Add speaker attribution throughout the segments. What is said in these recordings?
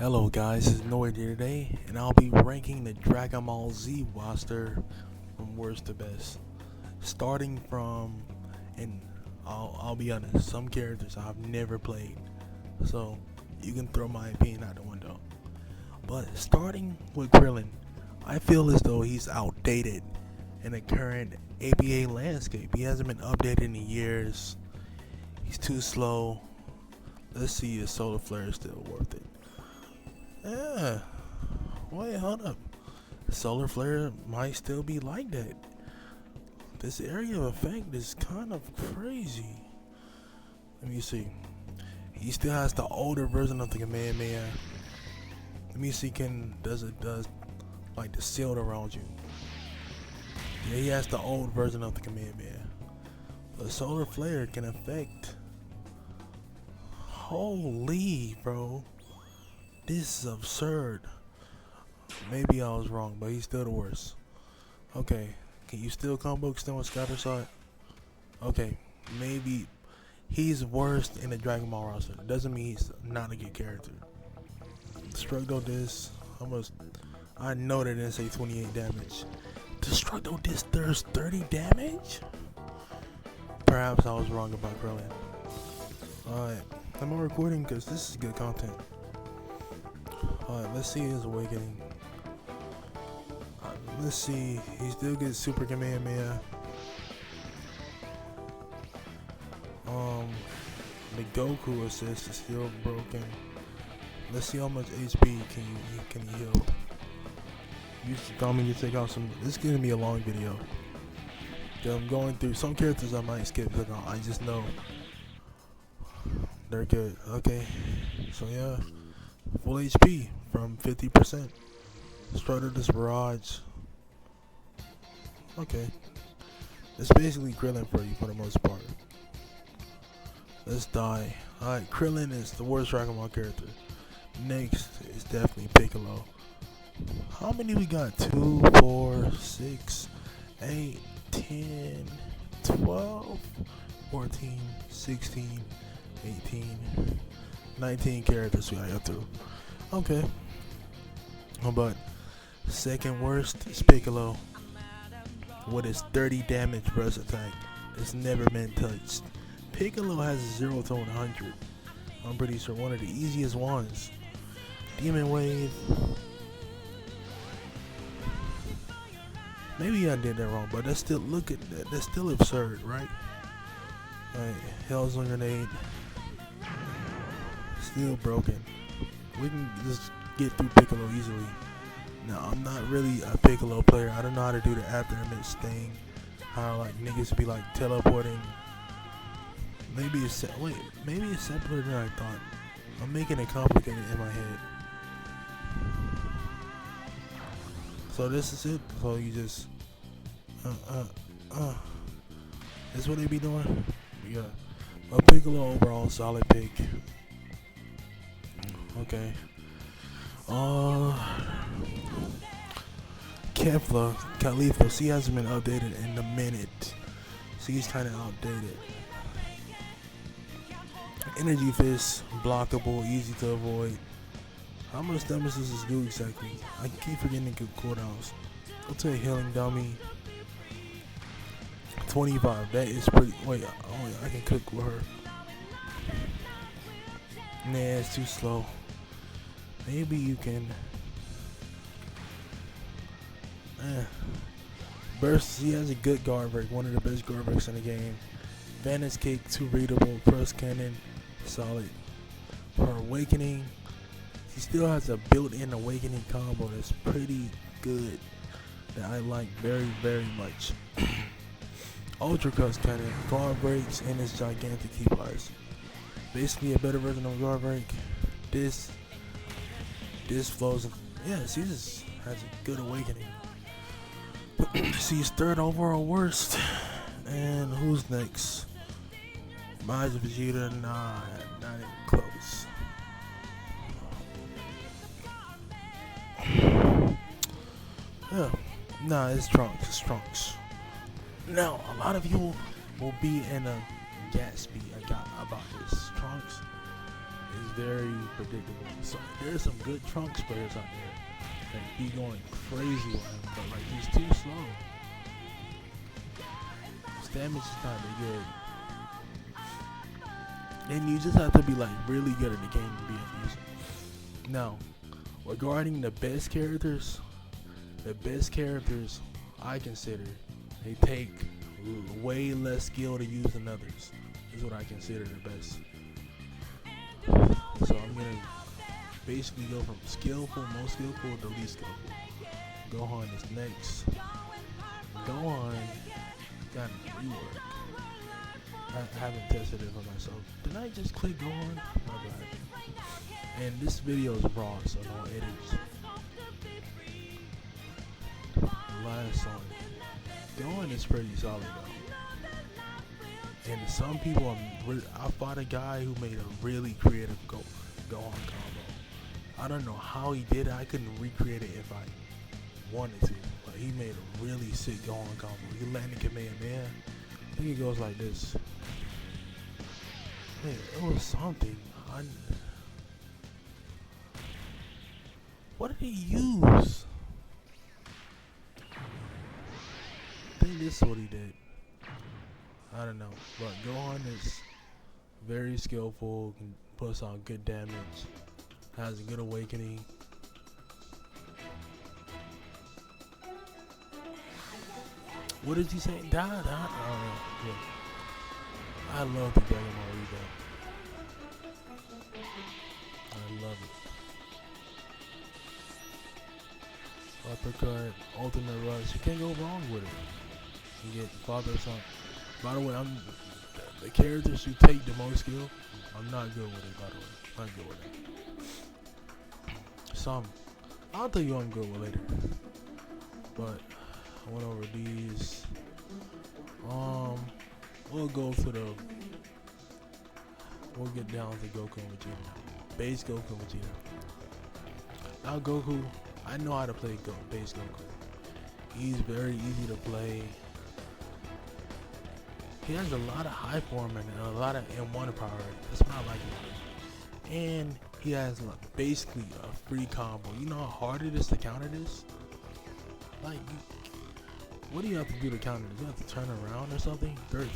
Speaker 1: Hello guys, it's Noid here today, and I'll be ranking the Dragon Ball Z roster from worst to best. Starting from, and I'll be honest, some characters I've never played, so you can throw my opinion out the window. But starting with Krillin, I feel as though he's outdated in the current APA landscape. He hasn't been updated in years. He's too slow. Let's see if Solar Flare is still worth it. Yeah. Wait, hold up. Solar Flare might still be like that. This area of effect is kind of crazy. Let me see. He still has the older version of the Kamehameha. Let me see, does like the shield around you. Yeah, he has the old version of the Kamehameha. But Solar Flare can affect. Holy, bro. This is absurd. Maybe I was wrong, but he's still the worst. Okay, can you still combo extend with Scatter Shot? Okay, maybe he's worst in the Dragon Ball roster. Doesn't mean he's not a good character. Destructo Disc. I know they didn't say 28 damage. Destructo Disc does 30 damage? Perhaps I was wrong about Krillin. Alright, am I recording? Because this is good content. Alright, let's see his awakening. Let's see, he still gets Super Kamehameha. The Goku assist is still broken. Let's see how much HP can he heal. You should tell me to take out some. This is gonna be a long video. I'm going through some characters I might skip, but I just know they're good. Okay, so yeah, full HP from 50%. Started this barrage. Okay, it's basically Krillin for you for the most part. Let's die. Alright, Krillin is the worst Dragon Ball character. Next is definitely Piccolo. How many we got? 2, 4, 6, 8, 10, 12, 14, 16, 18, 19 characters we gotta go through. Okay. But second worst is Piccolo with his 30 damage burst attack. It's never been touched. Piccolo has 0 to 100. I'm pretty sure one of the easiest ones. Demon Wave. Maybe I did that wrong, but that's still, look at that. That's still absurd, right? Alright, Hell's on Grenade. Still broken. We can just get through Piccolo easily. Now, I'm not really a Piccolo player. I don't know how to do the after image thing. How like niggas be like teleporting. Maybe it's simpler than I thought. I'm making it complicated in my head. So this is it. So you just This is what they be doing. Yeah, a Piccolo overall solid pick. Okay. Kefla, Khalifa. She hasn't been updated in a minute. She's kind of outdated. Energy Fist, blockable, easy to avoid. How much damage does this do exactly? I keep forgetting good cooldowns. Go to a healing dummy. 25. That is pretty. Wait, I can cook with her. Nah, it's too slow. Maybe you can. Burst. He has a good guard break. One of the best guard breaks in the game. Vanish Kick, too readable. Press Cannon, solid. Her awakening. He still has a built-in awakening combo that's pretty good. That I like very, very much. Ultra Cuts Cannon, guard breaks, and it's gigantic key flies. Basically a better version of guard break. This flows. Yeah, she just has a good awakening. She's third overall worst. And who's next? Mine's Vegeta. Nah, not even close. Yeah, nah, it's Trunks. It's Trunks. Now, a lot of you will be in a Gatsby about this. Trunks is very predictable. So there's some good Trunks players out there that be going crazy with him, but like he's too slow. His damage is kind of good, and you just have to be like really good at the game to be a user. Now, regarding the best characters I consider they take way less skill to use than others. Is what I consider the best. So I'm gonna basically go from skillful, most skillful to least skillful. Gohan is next. Gohan got rework. I haven't tested it for myself. Did I just click Gohan? My bad. And this video is raw, so no edits. Last song. Gohan is pretty solid though. And some people, I fought a guy who made a really creative Gohan combo. I don't know how he did it. I couldn't recreate it if I wanted to. But he made a really sick Gohan combo. He landed Kamehameha. I think it goes like this. Man, it was something. What did he use? I think this is what he did. I don't know. But Gohan is very skillful, can puts on good damage, has a good awakening. What did you say? Die. Yeah. I love the Dragon Ball rebound. I love it. Uppercut, ultimate rush. You can't go wrong with it. You get father son. By the way, the characters who take the most skill, I'm not good with it. By the way, not good with it. Some, I'll tell you I'm good with later. But I went over these. We'll go to the. We'll get down to Goku and Vegeta. Base Goku and Vegeta. Now Goku, I know how to play base Goku. He's very easy to play. He has a lot of high form and a lot of M1 power. That's what I like about him. And he has like basically a free combo. You know how hard it is to counter this? Like, what do you have to do to counter this? You have to turn around or something? 13.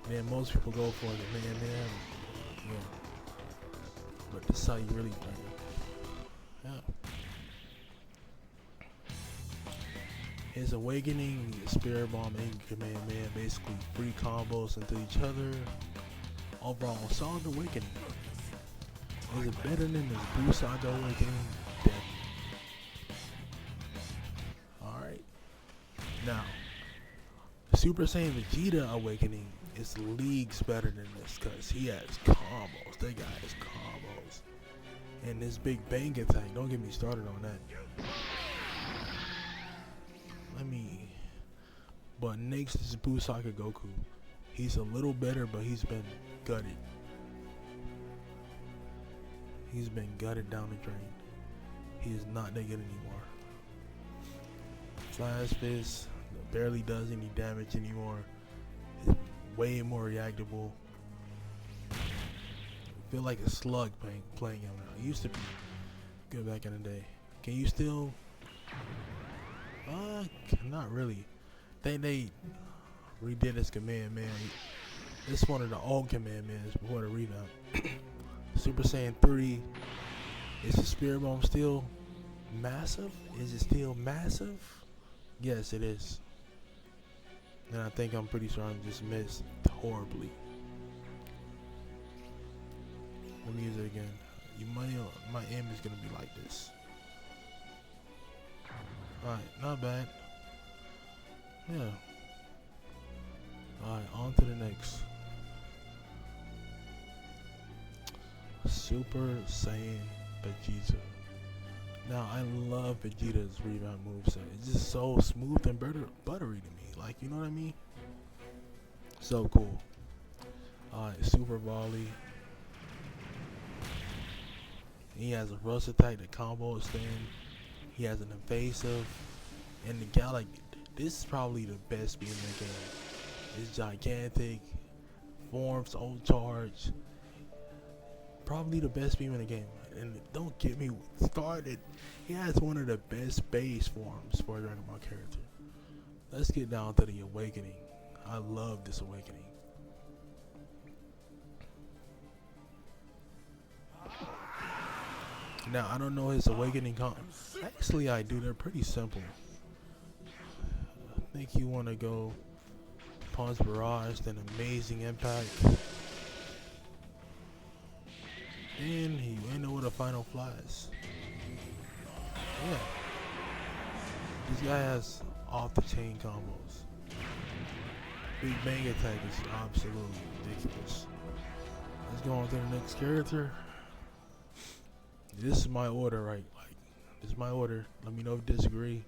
Speaker 1: Then most people go for the man. Yeah. But this is how you really play. Yeah. His awakening, his spirit bomb, and Kamehameha, basically free combos into each other. Overall, solid awakening. Is it better than his Blue Saga awakening? Definitely. Alright. Now, Super Saiyan Vegeta awakening is leagues better than this because he has combos. That guy has combos. And this big bang attack, don't get me started on that. But next is Busaka Goku. He's a little better, but he's been gutted. He's been gutted down the drain. He is not that good anymore. Flash Fist barely does any damage anymore. It's way more reactable. I feel like a slug playing him now. It used to be good back in the day. Can you still? Not really. They redid his Kamehameha. It's one of the old Kamehamehas before the revamp. Super Saiyan 3. Is the Spirit Bomb still massive? Is it still massive? Yes, it is. And I think I'm pretty sure I just missed horribly. Let me use it again. My aim is gonna be like this. Alright, not bad. Yeah. Alright, on to the next. Super Saiyan Vegeta. Now, I love Vegeta's rebound moveset. It's just so smooth and buttery to me. Like, you know what I mean? So cool. Alright, Super Volley. He has a rush attack, the combo extend. He has an evasive. And the guy, like, this is probably the best beat in the game. It's gigantic. Forms, old charge. Probably the best beam in the game. And don't get me started. He has one of the best base forms for a Dragon Ball character. Let's get down to the awakening. I love this awakening. Now, I don't know his awakening actually, I do. They're pretty simple. I think you want to go Punch Barrage, then Amazing Impact. And he end up with a Final Flash. Yeah. This guy has off the chain combos. Big Bang Attack is absolutely ridiculous. Let's go on to the next character. This is my order, right? Like, this is my order. Let me know if you disagree.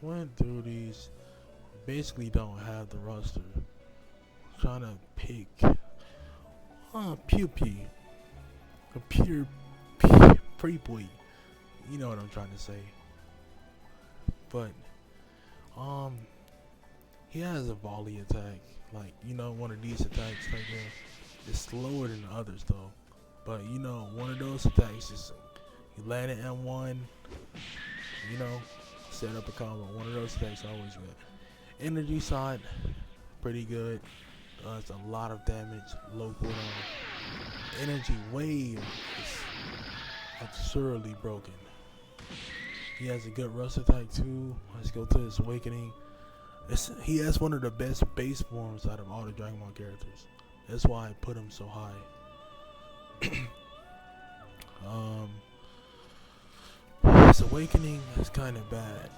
Speaker 1: Went through these. Basically, don't have the roster. Trying to pick. Pew Pew. Computer pre-boy. You know what I'm trying to say. But, he has a volley attack. Like, you know, one of these attacks right there. It's slower than the others though, but you know, one of those attacks is you land at M1, you know, set up a combo. One of those attacks always good. Energy side, pretty good. It's a lot of damage, low cooldown. Energy wave is absurdly broken. He has a good rush attack too. Let's go to his awakening. He has one of the best base forms out of all the Dragon Ball characters. That's why I put him so high. His awakening is kind of bad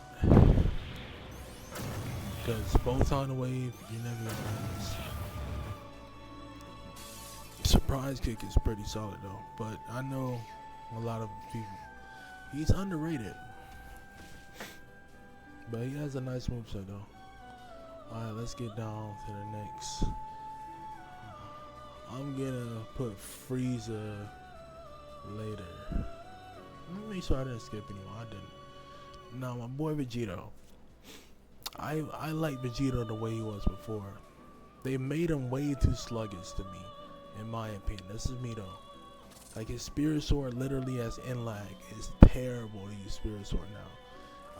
Speaker 1: because Photon Wave, you never gonna miss. Surprise Kick is pretty solid though, but I know a lot of people. He's underrated, but he has a nice moveset though. Alright, let's get down to the next. I'm gonna put Frieza later. Let me make sure I didn't skip anyone. I didn't. Now my boy Vegito. I like Vegito the way he was before. They made him way too sluggish to me, in my opinion. This is me though. Like his Spirit Sword literally has in lag. It's terrible to use Spirit Sword now.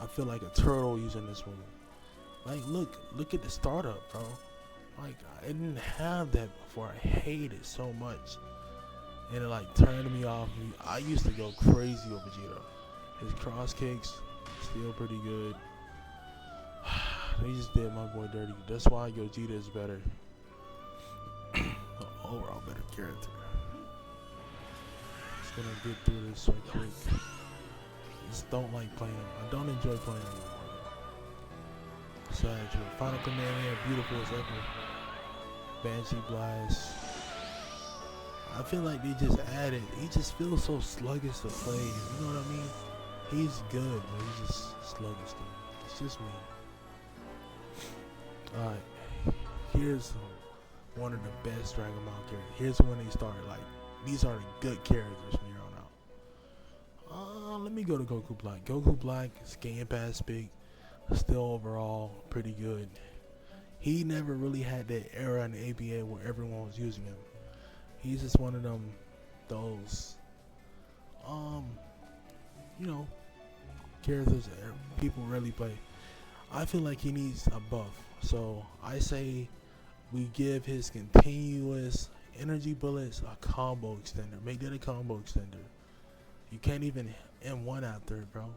Speaker 1: I feel like a turtle using this move. Like look at the startup, bro. Like, I didn't have that before. I hate it so much. And it like turned me off. I used to go crazy over Vegito. His cross kicks, still pretty good. They just did my boy dirty. That's why Gogeta is better. Overall better character. Just gonna get through this right quick. Just don't like playing him. I don't enjoy playing him anymore. Sad. Final Command, beautiful as ever. Banshee Blast. I feel like they just added. He just feels so sluggish to play. You know what I mean? He's good, but he's just sluggish to me. It's just me. Alright. Here's one of the best Dragon Ball characters. Here's when they started. Like, these are the good characters from here on out. Let me go to Goku Black. Goku Black is Game Pass big. Still overall pretty good. He never really had that era in the ABA where everyone was using him. He's just one of them, those, you know, characters that people really play. I feel like he needs a buff. So I say we give his continuous energy bullets a combo extender. Make that a combo extender. You can't even M1 after it, bro.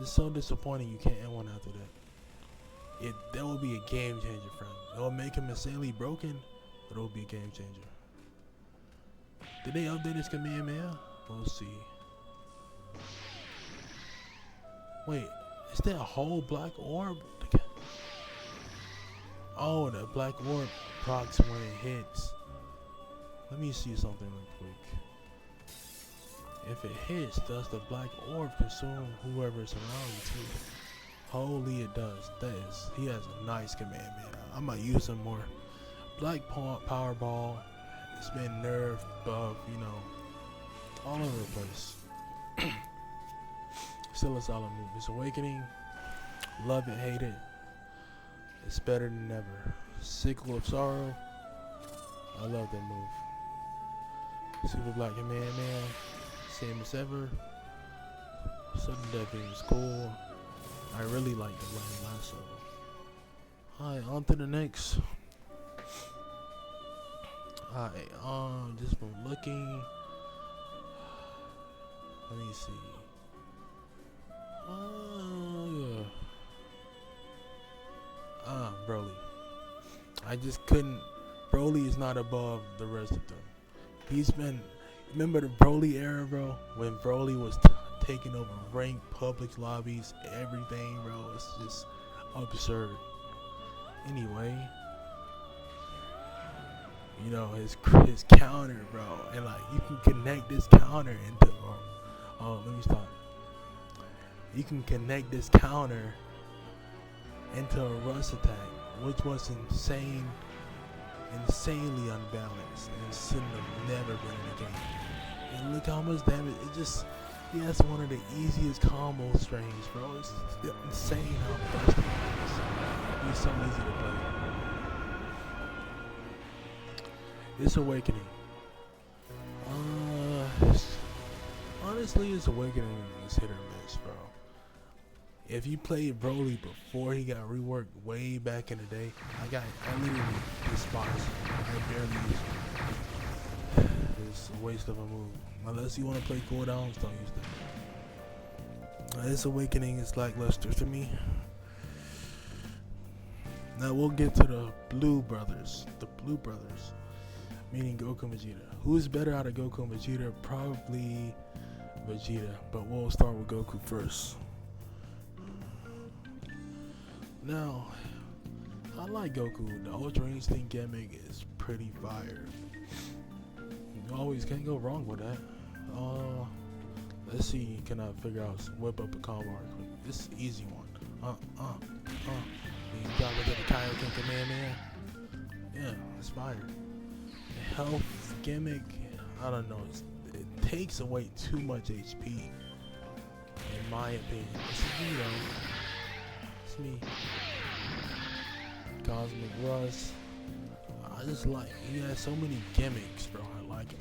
Speaker 1: It's so disappointing you can't M1 after that. That will be a game changer for him. It will make him insanely broken, but it will be a game changer. Did they update his Kamehameha? We'll see. Wait, is there a whole black orb? Oh, the black orb procs when it hits. Let me see something real quick. If it hits, does the black orb consume whoever's around you too? Holy, it does. He has a nice command, man. I might use him more. Black Power Ball. It's been nerfed, buffed, you know, all over the place. Still a solid move. It's Awakening. Love it, hate it. It's better than ever. Sickle of Sorrow. I love that move. Super Black Command Man. Same as ever. Sudden Death is cool. I really like the Land Lasso. Alright, on to the next. Alright, just from looking. Let me see. Yeah. Broly. I just couldn't. Broly is not above the rest of them. He's been. Remember the Broly era, bro? When Broly was taking over ranked public lobbies, everything, bro. It's just absurd. Anyway, you know his counter, bro, and like you can connect this counter into. Let me stop. You can connect this counter into a rush attack, which was insanely unbalanced, and it shouldn't have never been in the game. And look how much damage it just. He has one of the easiest combo strings, bro. It's insane how fast he is. He's so easy to play. This Awakening. Honestly, this Awakening is hit or miss, bro. If you played Broly before he got reworked way back in the day, I literally despise it. I barely use it. It's a waste of a move. Unless you want to play cooldowns, don't use that. This Awakening is lackluster to me. Now we'll get to the Blue Brothers. The Blue Brothers, meaning Goku and Vegeta. Who's better out of Goku and Vegeta? Probably Vegeta, but we'll start with Goku first. Now, I like Goku. The Ultra Instinct gimmick is pretty fire. You always can't go wrong with that. Let's see, can I figure out, whip up a combo right quick. This is an easy one. You gotta look at the Kaioken Command Man. Yeah, it's fire. The health gimmick, I don't know, it takes away too much HP, in my opinion. It's me though. It's me. Cosmic Rust. I just like, he has so many gimmicks, bro. I like him.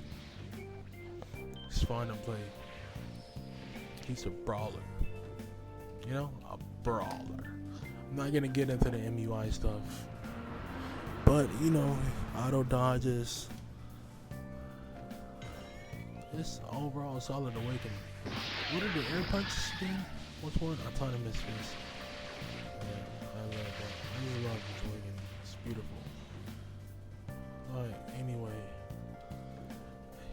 Speaker 1: He's fun to play. He's a brawler. You know? A brawler. I'm not gonna get into the MUI stuff. But, you know, auto dodges. It's overall solid Awakening. What are the air punches again? Which one? Autonomous Fist. Yeah, I love that. I really love this Awakening. It's beautiful. Alright, anyway.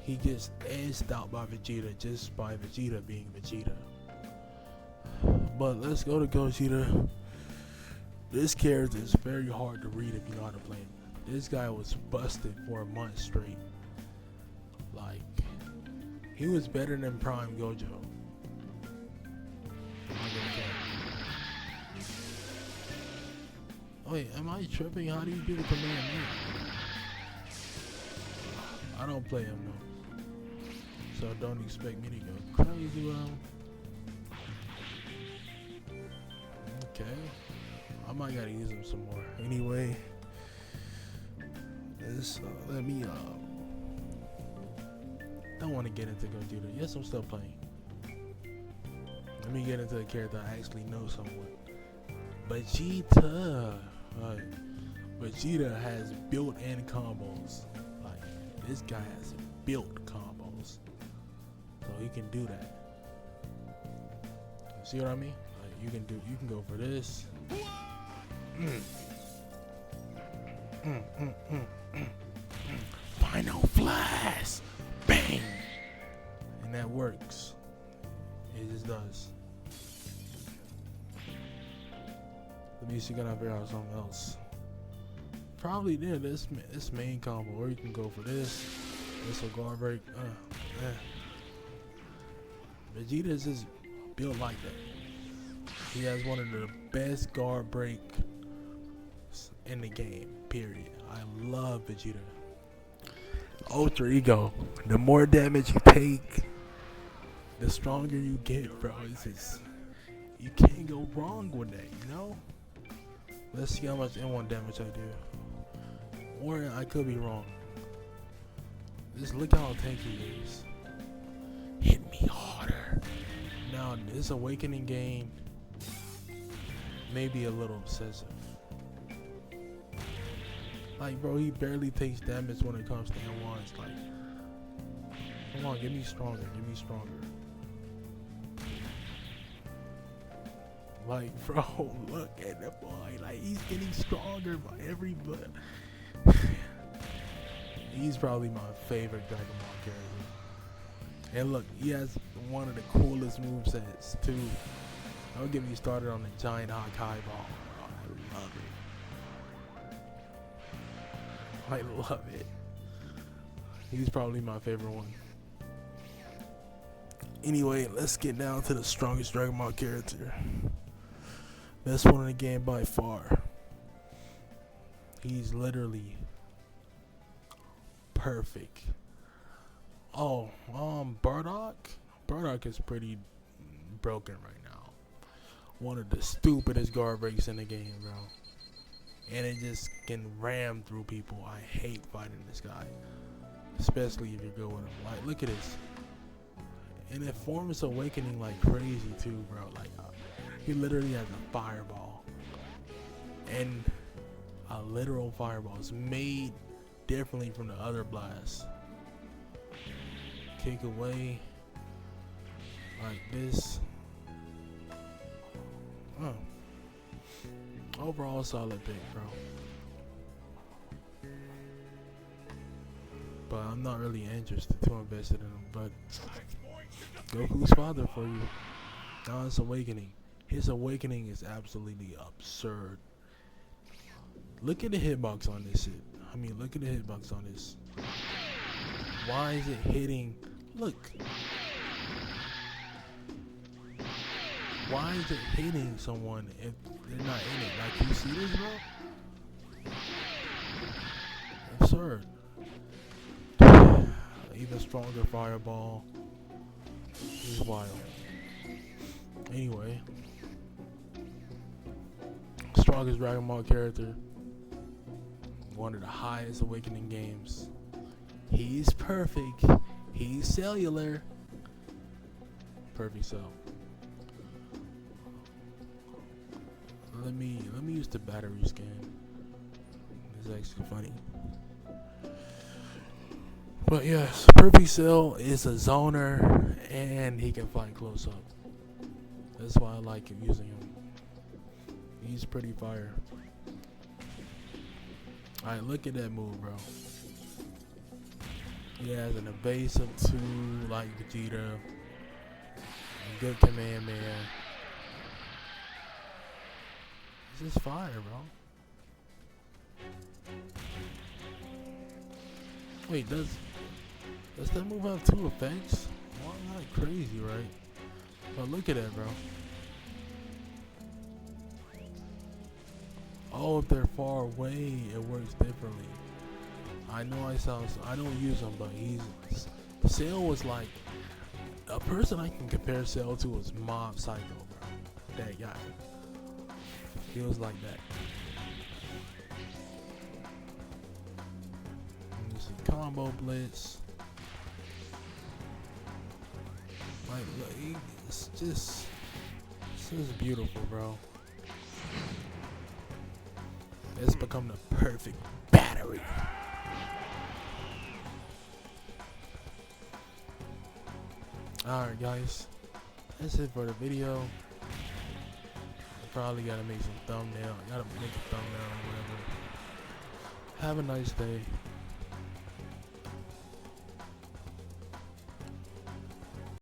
Speaker 1: He gets edged out by Vegeta just by Vegeta being Vegeta. But let's go to Gogeta. This character is very hard to read if you know how to play him. This guy was busted for a month straight. Like, he was better than Prime Gojo. Wait, am I tripping? How do you do the command man? I don't play him though, so don't expect me to go crazy with him. Okay, I might gotta use him some more. Anyway, this let me don't want to get into Gogeta. Yes, I'm still playing. Let me get into a character I actually know somewhat. Vegeta. Vegeta has built-in combos. Like, this guy has built combos, so he can do that. See what I mean? Like, you can go for this. Final Flash, bang, and that works. It just does. Let me see, can I figure out something else? Probably did this main combo, or you can go for this. This will guard break. Vegeta is just built like that. He has one of the best guard break in the game. Period. I love Vegeta. Ultra Ego. The more damage you take, the stronger you get, bro. It's just, you can't go wrong with that, you know? Let's see how much N1 damage I do. Or I could be wrong. Just look how tanky he is. Hit me harder. Now, this awakening game may be a little obsessive. Like, bro, he barely takes damage when it comes to M1. It's like, come on, get me stronger, get me stronger. Like, bro, look at that boy. Like, he's getting stronger by every blood. He's probably my favorite Dragon Ball character. And look, he has one of the coolest movesets, too. Don't get me started on the giant Hakai ball. Oh, I love it. I love it. He's probably my favorite one. Anyway, let's get down to the strongest Dragon Ball character. Best one in the game by far. He's literally perfect. Oh, Bardock? Bardock is pretty broken right now. One of the stupidest guard breaks in the game, bro. And it just can ram through people. I hate fighting this guy. Especially if you're good with him. Like, look at this. And it forms awakening like crazy too, bro. Like, he literally has a fireball. And a literal fireball. It's made differently from the other blasts. Kick away. Like this. Overall, solid pick, bro. But I'm not really interested to invest in him. But Goku's father for you. Now it's awakening. His awakening is absolutely absurd. Look at the hitbox on this shit. I mean, look at the hitbox on this. Why is it hitting? Look. Why is it hitting someone if they're not in it? Like, you see this, bro? Absurd. Even stronger fireball. This is wild. Anyway. Strongest Dragon Ball character. One of the highest awakening games. He's perfect. He's cellular. Perfect cell. Let me use the battery scan. It's actually funny. But yes, Perfect Cell is a zoner and he can fight close up. That's why I like using him. He's pretty fire. Alright, look at that move, bro. He has an evasive 2 like Vegeta. A good command man. This is fire, bro. Wait, does that move have 2 effects? Well, I'm not crazy, right? But look at that, bro. Oh, if they're far away, it works differently. I know I don't use him, but Cell was like a person I can compare Cell to was Mob Psycho, bro. That guy. He was like that. Let me see, combo blitz. Like, look, it's just beautiful, bro. It's become the perfect battery. Alright, guys, that's it for the video. Probably gotta make some thumbnail. Gotta make a thumbnail or whatever. Have a nice day.